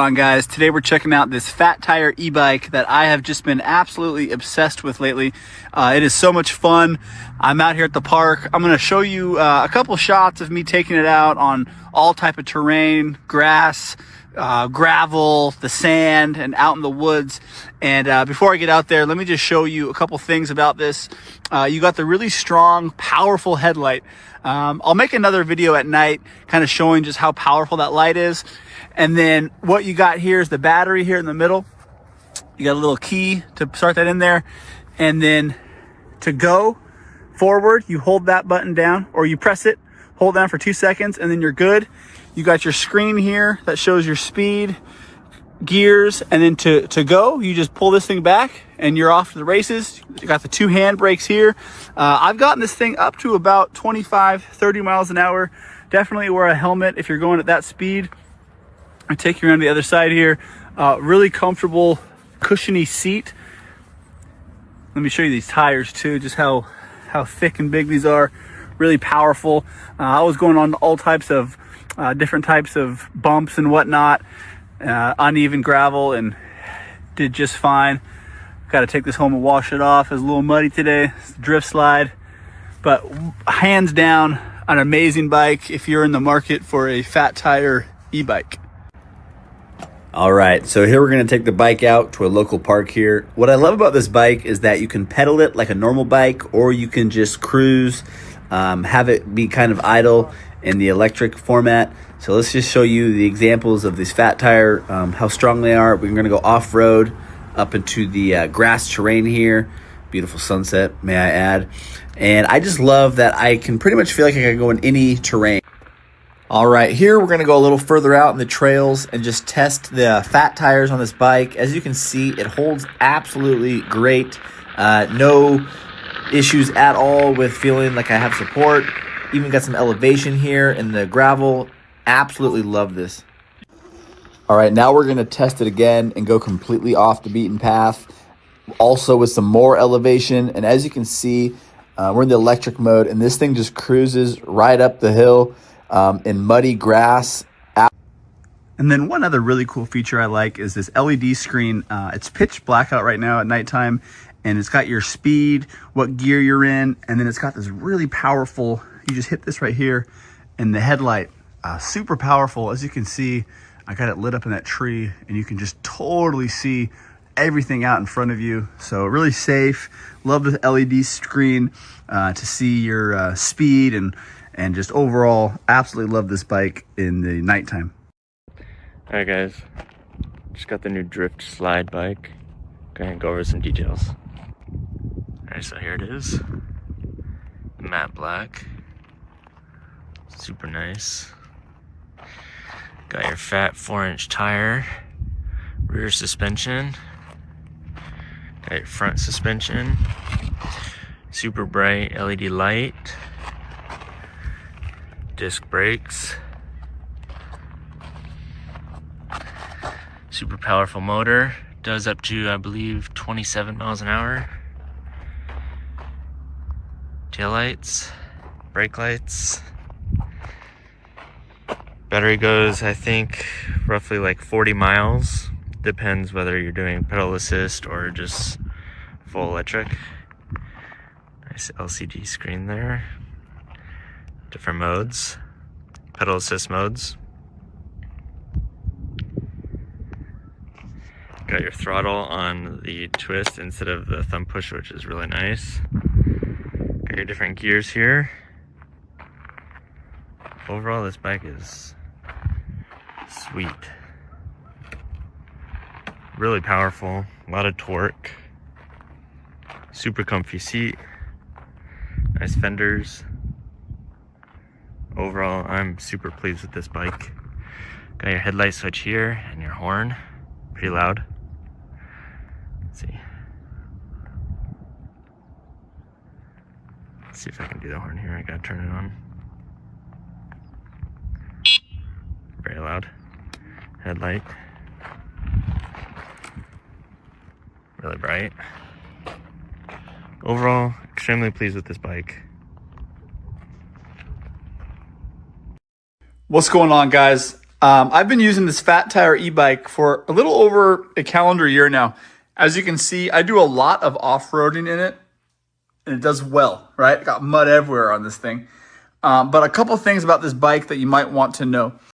On guys, today we're checking out this fat tire e-bike that I have just been absolutely obsessed with lately. It is so much fun. I'm out here at the park. I'm going to show you a couple shots of me taking it out on all type of terrain, grass, gravel, the sand, and out in the woods. And before I get out there, let me just show you a couple things about this. You got the really strong, powerful headlight. I'll make another video at night kind of showing just how powerful that light is. And then what you got here is the battery here in the middle. You got a little key to start that in there. And then to go forward, you hold that button down, or you press it, hold down for 2 seconds, and then you're good. You got your screen here that shows your speed, gears, and then to go, you just pull this thing back and you're off to the races. You got the 2 hand brakes here. I've gotten this thing up to about 25, 30 miles an hour. Definitely wear a helmet if you're going at that speed. I take you around the other side here. Really comfortable, cushiony seat. Let me show you these tires too, just how thick and big these are. Really powerful. I was going on all types of different types of bumps and whatnot, uneven gravel, and did just fine. Got to take this home and wash it off. It's a little muddy today. It's a drift slide, but hands down, an amazing bike if you're in the market for a fat tire e-bike. All right, so here we're gonna take the bike out to a local park here. What I love about this bike is that you can pedal it like a normal bike, or you can just cruise, have it be kind of idle in the electric format. So let's just show you the examples of this fat tire, how strong they are. We're gonna go off-road up into the grass terrain here. Beautiful sunset, may I add. And I just love that I can pretty much feel like I can go in any terrain. All right, here we're gonna go a little further out in the trails and just test the fat tires on this bike. As you can see, it holds absolutely great. No issues at all with feeling like I have support. Even got some elevation here in the gravel. Absolutely love this. All right, now we're gonna test it again and go completely off the beaten path. Also with some more elevation. And as you can see, we're in the electric mode and this thing just cruises right up the hill. In muddy grass. And then one other really cool feature I like is this LED screen. It's pitch black out right now at nighttime, and it's got your speed, what gear you're in, and then it's got this really powerful, you just hit this right here, and the headlight, super powerful. As you can see, I got it lit up in that tree, and you can just totally see everything out in front of you. So really safe. Love the LED screen to see your speed and just overall absolutely love this bike in the nighttime. All right guys, just got the new drift slide bike. Go ahead and go over some details. All right, so here it is. Matte black, super nice. Got your fat 4-inch tire, rear suspension, got your front suspension, super bright LED light, disc brakes, super powerful motor, does up to I believe 27 miles an hour. Tail lights, brake lights. Battery goes I think roughly like 40 miles. Depends whether you're doing pedal assist or just full electric. Nice LCD screen there. Different modes, pedal assist modes. Got your throttle on the twist instead of the thumb push, which is really nice. Got your different gears here. Overall, this bike is sweet. Really powerful, a lot of torque. Super comfy seat. Nice fenders. Overall, I'm super pleased with this bike. Got your headlight switch here and your horn, pretty loud. Let's see. Let's see if I can do the horn here. I gotta turn it on. Very loud. Headlight. Really bright. Overall, extremely pleased with this bike. What's going on, guys? I've been using this Fat Tire e-bike for a little over a calendar year now. As you can see, I do a lot of off-roading in it, and it does well, right? Got mud everywhere on this thing. But a couple things about this bike that you might want to know.